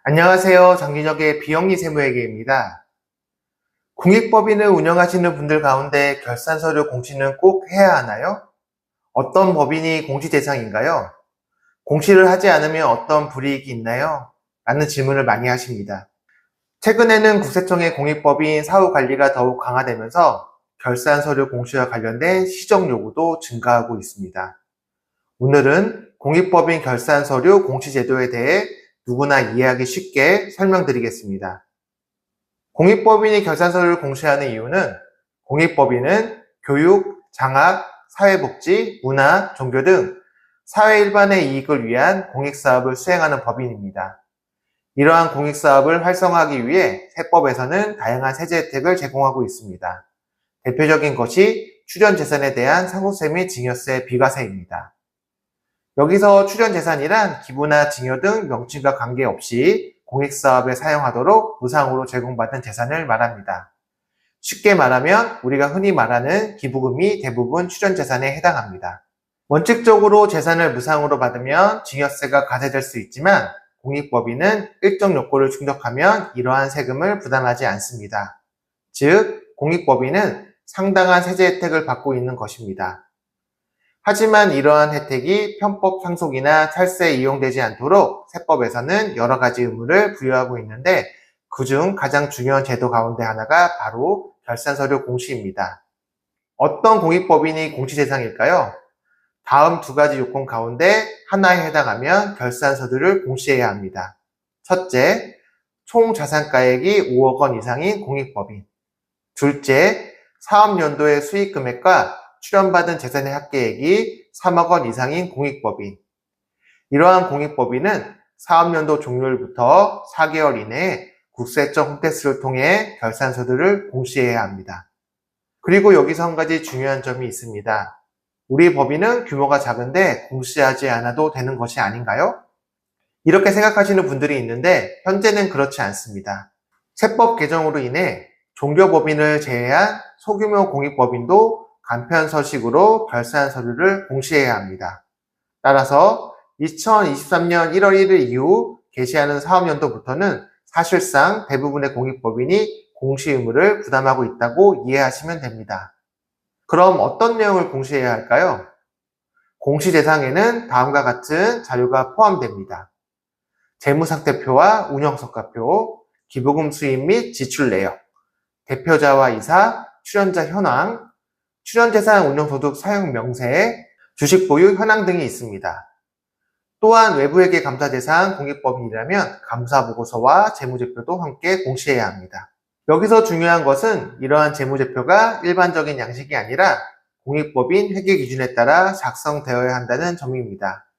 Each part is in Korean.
안녕하세요. 장진혁의 비영리 세무회계입니다. 공익법인을 운영하시는 분들 가운데 결산서류 공시는 꼭 해야 하나요? 어떤 법인이 공시 대상인가요? 공시를 하지 않으면 어떤 불이익이 있나요? 라는 질문을 많이 하십니다. 최근에는 국세청의 공익법인 사후 관리가 더욱 강화되면서 결산서류 공시와 관련된 시정 요구도 증가하고 있습니다. 오늘은 공익법인 결산서류 공시제도에 대해 누구나 이해하기 쉽게 설명드리겠습니다. 공익법인이 결산서류를 공시하는 이유는 공익법인은 교육, 장학, 사회복지, 문화, 종교 등 사회 일반의 이익을 위한 공익사업을 수행하는 법인입니다. 이러한 공익사업을 활성화하기 위해 세법에서는 다양한 세제 혜택을 제공하고 있습니다. 대표적인 것이 출연재산에 대한 상속세 및 증여세 비과세입니다. 여기서 출연재산이란 기부나 증여 등 명칭과 관계없이 공익사업에 사용하도록 무상으로 제공받은 재산을 말합니다. 쉽게 말하면 우리가 흔히 말하는 기부금이 대부분 출연재산에 해당합니다. 원칙적으로 재산을 무상으로 받으면 증여세가 과세될 수 있지만 공익법인은 일정 요건을 충족하면 이러한 세금을 부담하지 않습니다. 즉, 공익법인은 상당한 세제 혜택을 받고 있는 것입니다. 하지만 이러한 혜택이 편법 상속이나 탈세에 이용되지 않도록 세법에서는 여러 가지 의무를 부여하고 있는데 그중 가장 중요한 제도 가운데 하나가 바로 결산서류 공시입니다. 어떤 공익법인이 공시 대상일까요? 다음 두 가지 요건 가운데 하나에 해당하면 결산서류를 공시해야 합니다. 첫째, 총 자산가액이 5억 원 이상인 공익법인. 둘째, 사업연도의 수익금액과 출연받은 재산의 합계액이 3억 원 이상인 공익법인. 이러한 공익법인은 사업연도 종료일부터 4개월 이내에 국세청 홈택스를 통해 결산서류를 공시해야 합니다. 그리고 여기서 한 가지 중요한 점이 있습니다. 우리 법인은 규모가 작은데 공시하지 않아도 되는 것이 아닌가요? 이렇게 생각하시는 분들이 있는데 현재는 그렇지 않습니다. 세법 개정으로 인해 종교법인을 제외한 소규모 공익법인도 간편서식으로 결산서류를 공시해야 합니다. 따라서 2023년 1월 1일 이후 개시하는 사업연도부터는 사실상 대부분의 공익법인이 공시 의무를 부담하고 있다고 이해하시면 됩니다. 그럼 어떤 내용을 공시해야 할까요? 공시 대상에는 다음과 같은 자료가 포함됩니다. 재무상태표와 운영성과표, 기부금 수입 및 지출 내역, 대표자와 이사, 출연자 현황, 출연재산 운용소득 사용 명세, 주식 보유 현황 등이 있습니다. 또한 외부회계 감사 대상 공익법인이라면 감사보고서와 재무제표도 함께 공시해야 합니다. 여기서 중요한 것은 이러한 재무제표가 일반적인 양식이 아니라 공익법인 회계 기준에 따라 작성되어야 한다는 점입니다.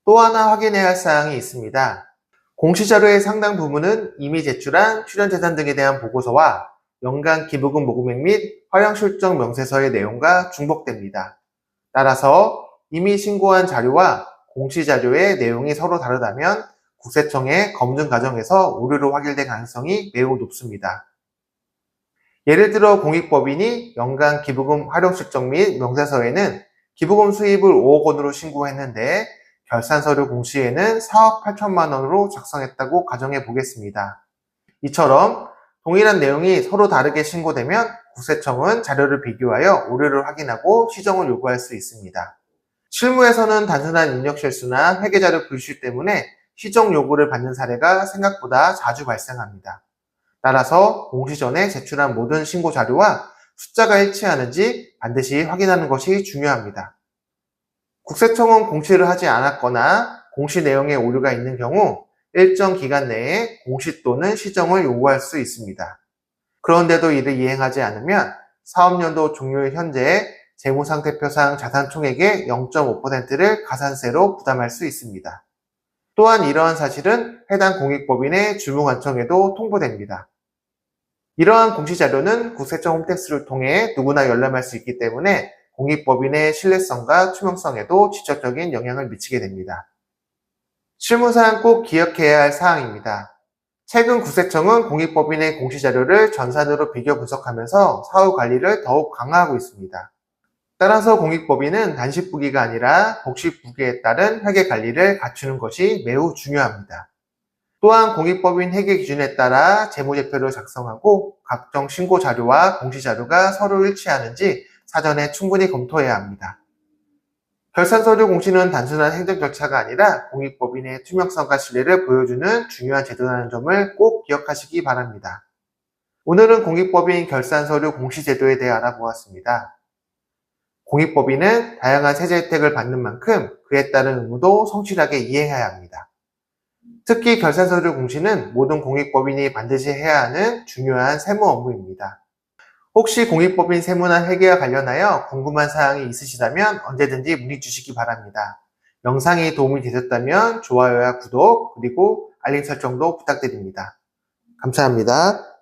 또 하나 확인해야 할 사항이 있습니다. 공시자료의 상당 부분은 이미 제출한 출연재산 등에 대한 보고서와 연간 기부금 모금액 및 활용실적 명세서의 내용과 중복됩니다. 따라서 이미 신고한 자료와 공시자료의 내용이 서로 다르다면 국세청의 검증 과정에서 오류로 확인될 가능성이 매우 높습니다. 예를 들어 공익법인이 연간 기부금 활용실적 및 명세서에는 기부금 수입을 5억 원으로 신고했는데 결산서류 공시에는 4억 8천만 원으로 작성했다고 가정해 보겠습니다. 이처럼 동일한 내용이 서로 다르게 신고되면 국세청은 자료를 비교하여 오류를 확인하고 시정을 요구할 수 있습니다. 실무에서는 단순한 입력 실수나 회계자료 불실 때문에 시정 요구를 받는 사례가 생각보다 자주 발생합니다. 따라서 공시 전에 제출한 모든 신고 자료와 숫자가 일치하는지 반드시 확인하는 것이 중요합니다. 국세청은 공시를 하지 않았거나 공시 내용에 오류가 있는 경우 일정 기간 내에 공시 또는 시정을 요구할 수 있습니다. 그런데도 이를 이행하지 않으면 사업연도 종료일 현재 재무상태표상 자산총액의 0.5%를 가산세로 부담할 수 있습니다. 또한 이러한 사실은 해당 공익법인의 주무관청에도 통보됩니다. 이러한 공시자료는 국세청 홈택스를 통해 누구나 열람할 수 있기 때문에 공익법인의 신뢰성과 투명성에도 직접적인 영향을 미치게 됩니다. 실무상 꼭 기억해야 할 사항입니다. 최근 국세청은 공익법인의 공시자료를 전산으로 비교 분석하면서 사후 관리를 더욱 강화하고 있습니다. 따라서 공익법인은 단식부기가 아니라 복식부기에 따른 회계 관리를 갖추는 것이 매우 중요합니다. 또한 공익법인 회계 기준에 따라 재무제표를 작성하고 각종 신고 자료와 공시 자료가 서로 일치하는지 사전에 충분히 검토해야 합니다. 결산서류 공시는 단순한 행정 절차가 아니라 공익법인의 투명성과 신뢰를 보여주는 중요한 제도라는 점을 꼭 기억하시기 바랍니다. 오늘은 공익법인 결산서류 공시 제도에 대해 알아보았습니다. 공익법인은 다양한 세제 혜택을 받는 만큼 그에 따른 의무도 성실하게 이행해야 합니다. 특히 결산서류 공시는 모든 공익법인이 반드시 해야 하는 중요한 세무 업무입니다. 혹시 공익법인 세무나 회계와 관련하여 궁금한 사항이 있으시다면 언제든지 문의 주시기 바랍니다. 영상이 도움이 되셨다면 좋아요와 구독 그리고 알림 설정도 부탁드립니다. 감사합니다.